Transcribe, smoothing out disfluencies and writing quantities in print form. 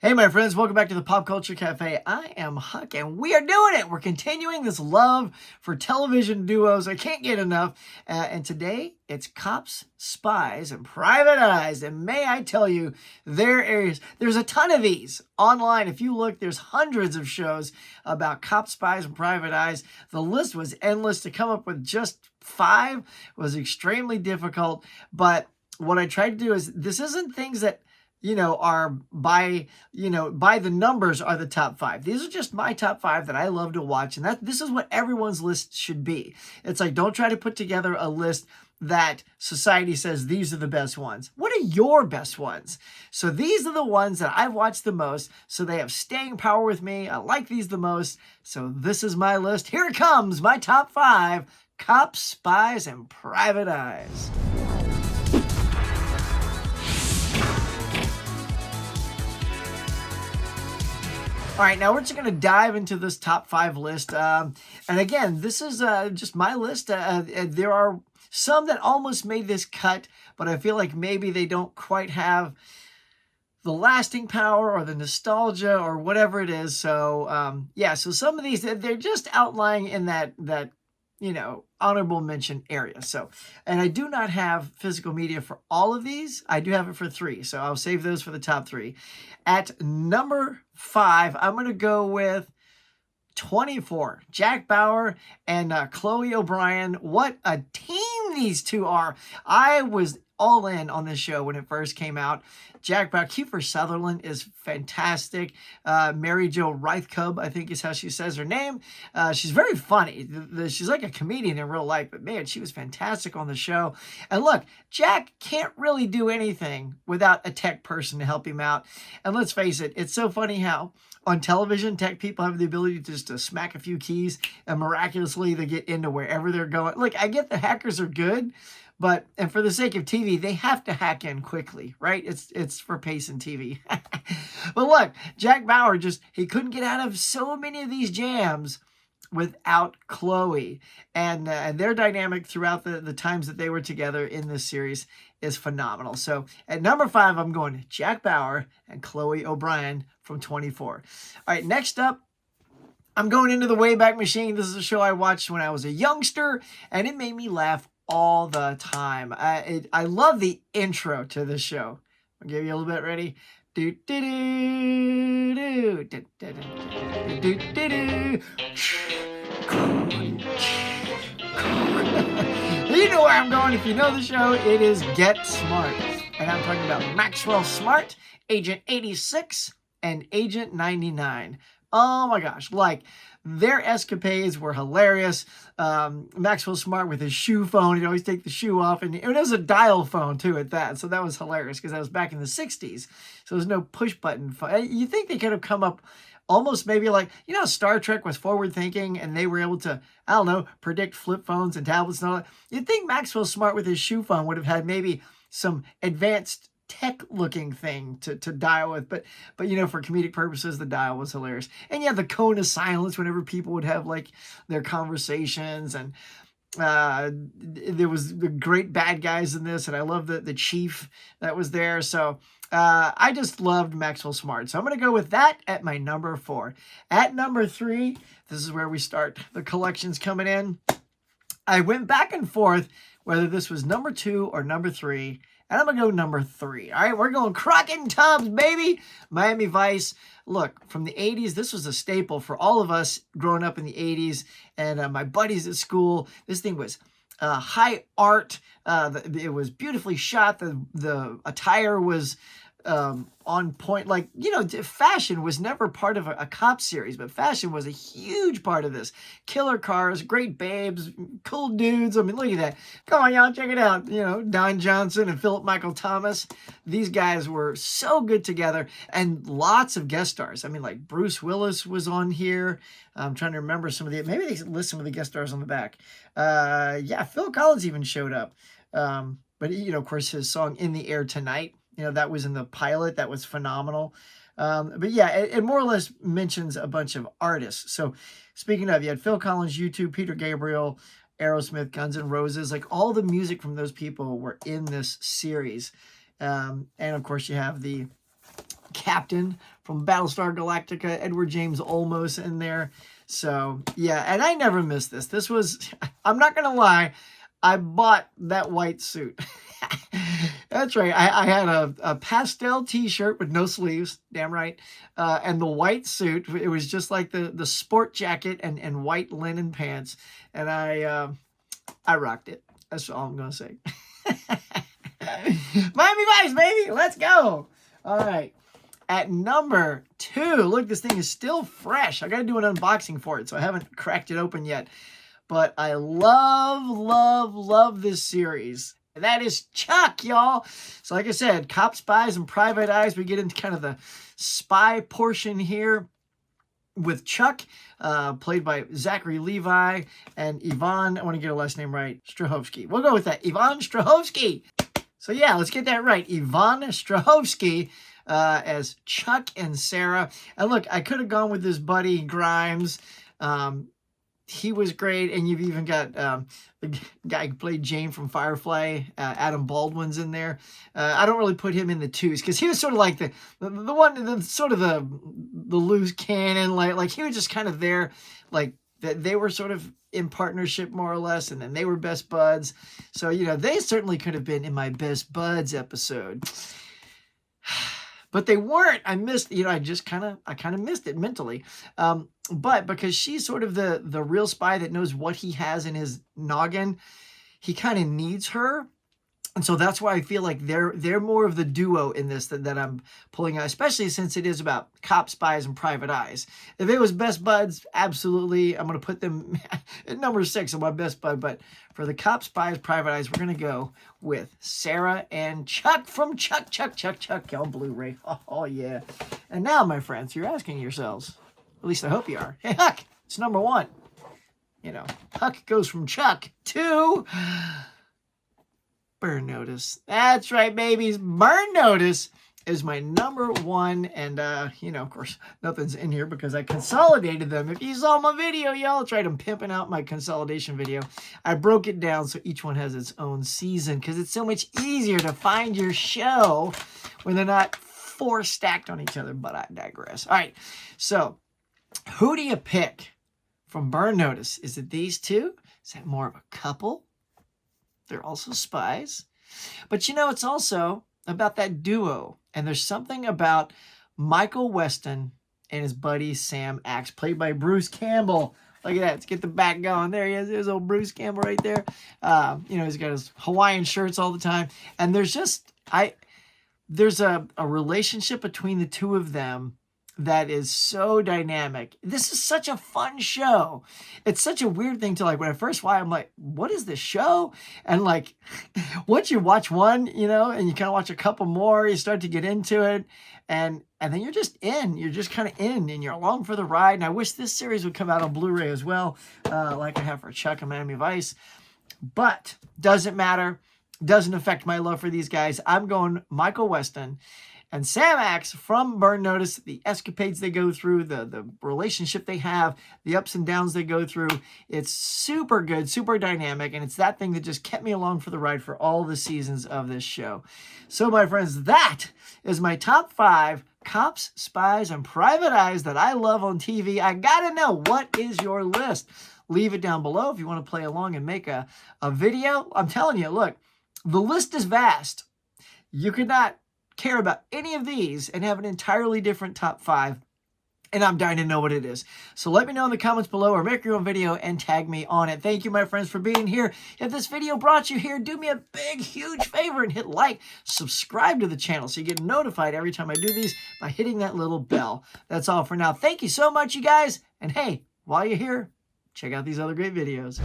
Hey, my friends, welcome back to the Pop Culture Cafe. I am Huck, and we are doing it. We're continuing this love for television duos. I can't get enough. And today, it's Cops, Spies, and Private Eyes. And may I tell you, there's a ton of these online. If you look, there's hundreds of shows about Cops, Spies, and Private Eyes. The list was endless. To come up with just 5 was extremely difficult. But what I tried to do is, this isn't things that are by the numbers are the top 5. These are just my top 5 that I love to watch. And this is what everyone's list should be. It's like, don't try to put together a list that society says these are the best ones. What are your best ones? So these are the ones that I've watched the most. So they have staying power with me. I like these the most. So this is my list. Here it comes. My top 5: Cops, Spies, and Private Eyes. All right, now we're just going to dive into this top 5 list. And again, this is just my list. There are some that almost made this cut, but I feel like maybe they don't quite have the lasting power or the nostalgia or whatever it is. So, so some of these, they're just outlying in that honorable mention area. So, and I do not have physical media for all of these. I do have it for 3. So I'll save those for the top 3. At number 5, I'm going to go with 24. Jack Bauer and Chloe O'Brien. What a team these two are. I was all in on this show when it first came out. Jack Bauer, Kiefer Sutherland is fantastic. Mary Jo Rythcub, I think is how she says her name. She's very funny. She's like a comedian in real life, but man, she was fantastic on the show. And look, Jack can't really do anything without a tech person to help him out. And let's face it, it's so funny how on television, tech people have the ability just to smack a few keys and miraculously they get into wherever they're going. Look, I get the hackers are good, and for the sake of TV, they have to hack in quickly, right? It's for pace in TV. But look, Jack Bauer he couldn't get out of so many of these jams without Chloe. And their dynamic throughout the times that they were together in this series is phenomenal. So at number 5, I'm going Jack Bauer and Chloe O'Brien from 24. All right, next up, I'm going into the Wayback Machine. This is a show I watched when I was a youngster, and it made me laugh all the time. I love the intro to this show. I'll give you a little bit. Ready? Do do do do do do do do do. You know where I'm going if you know the show. It is Get Smart, and I'm talking about Maxwell Smart, Agent 86, and Agent 99. Oh my gosh, their escapades were hilarious. Maxwell Smart with his shoe phone, he'd always take the shoe off, and it was a dial phone too at that. So that was hilarious because that was back in the 60s. So there's no push button phone. You think they could have come up almost maybe Star Trek was forward thinking and they were able to, I don't know, predict flip phones and tablets and all that. You'd think Maxwell Smart with his shoe phone would have had maybe some advanced tech looking thing to dial with, but for comedic purposes the dial was hilarious. And the cone of silence whenever people would have their conversations, and there was the great bad guys in this, and I love the chief that was there. So I just loved Maxwell Smart, so I'm going to go with that at my number 4. At number 3, this is where we start the collections coming in. I went back and forth whether this was number 2 or number 3, and I'm going to go number 3. All right, we're going Crockett and Tubbs, baby. Miami Vice. Look, from the 80s, this was a staple for all of us growing up in the 80s. And my buddies at school, this thing was high art. It was beautifully shot. The attire was on point. Fashion was never part of a cop series, but fashion was a huge part of this. Killer cars, great babes, cool dudes. I mean, look at that. Come on, y'all, check it out. Don Johnson and Philip Michael Thomas. These guys were so good together, and lots of guest stars. I mean, Bruce Willis was on here. I'm trying to remember some of maybe they list some of the guest stars on the back. Phil Collins even showed up. But of course, his song "In the Air Tonight," that was in the pilot. That was phenomenal. It more or less mentions a bunch of artists. So speaking of, you had Phil Collins, U2, Peter Gabriel, Aerosmith, Guns N' Roses. All the music from those people were in this series. And of course, you have the captain from Battlestar Galactica, Edward James Olmos in there. So, yeah, and I never missed this. This was, I'm not going to lie, I bought that white suit. That's right. I had a pastel t-shirt with no sleeves, damn right, and the white suit. It was just like the sport jacket and white linen pants, and I rocked it. That's all I'm going to say. Miami Vice, baby. Let's go. All right. At number 2, look, this thing is still fresh. I got to do an unboxing for it, so I haven't cracked it open yet. But I love this series. And that is Chuck, y'all. So like I said, Cop, Spies, and Private Eyes. We get into kind of the spy portion here with Chuck, played by Zachary Levi, and Ivan, I want to get her last name right, Strahovski. We'll go with that. Ivan Strahovski. So yeah, let's get that right. Ivan Strahovski as Chuck and Sarah. And look, I could have gone with this buddy Grimes. He was great, and you've even got the guy who played Jane from Firefly, Adam Baldwin's in there. I don't really put him in the twos because he was sort of like the one, the loose cannon, like he was just kind of there, like that they were sort of in partnership more or less, and then they were best buds. So you know they certainly could have been in my best buds episode. But they weren't. I missed, you know, I kind of missed it mentally. But because she's sort of the real spy that knows what he has in his noggin, he kind of needs her. And so that's why I feel like they're more of the duo in this that I'm pulling out, especially since it is about Cop, Spies, and Private Eyes. If it was Best Buds, absolutely, I'm going to put them at number 6 on my Best Bud. But for the Cop, Spies, Private Eyes, we're going to go with Sarah and Chuck from Chuck on Blu-ray. Oh, yeah. And now, my friends, you're asking yourselves, at least I hope you are, hey, Huck, it's number 1. You know, Huck goes from Chuck to Burn Notice. That's right, babies. Burn Notice is my number 1. And, you know, of course, nothing's in here because I consolidated them. If you saw my video, y'all, tried I'm pimping out my consolidation video. I broke it down so each one has its own season because it's so much easier to find your show when they're not 4 stacked on each other. But I digress. All right. So, who do you pick from Burn Notice? Is it these two? Is that more of a couple? They're also spies. But you know, it's also about that duo. And there's something about Michael Weston and his buddy Sam Axe, played by Bruce Campbell. Look at that. Let's get the back going. There he is. There's old Bruce Campbell right there. You know, he's got his Hawaiian shirts all the time. And there's just, there's a relationship between the two of them that is so dynamic. This is such a fun show. It's such a weird thing to like, when I first watched, I'm like, what is this show? And like, once you watch one, you know, and you kind of watch a couple more, you start to get into it. And then you're just in. You're just kind of in, and you're along for the ride. And I wish this series would come out on Blu-ray as well, like I have for Chuck and Miami Vice. But doesn't matter. Doesn't affect my love for these guys. I'm going Michael Weston and Sam Axe from Burn Notice, the escapades they go through, the relationship they have, the ups and downs they go through. It's super good, super dynamic, and it's that thing that just kept me along for the ride for all the seasons of this show. So, my friends, that is my top 5 Cops, Spies, and Private Eyes that I love on TV. I gotta know, what is your list? Leave it down below if you want to play along and make a video. I'm telling you, look, the list is vast. You could not care about any of these and have an entirely different top 5, and I'm dying to know what it is. So let me know in the comments below, or make your own video and tag me on it. Thank you, my friends, for being here. If this video brought you here, do me a big, huge favor and hit like, subscribe to the channel so you get notified every time I do these by hitting that little bell. That's all for now. Thank you so much, you guys, and hey, while you're here, check out these other great videos.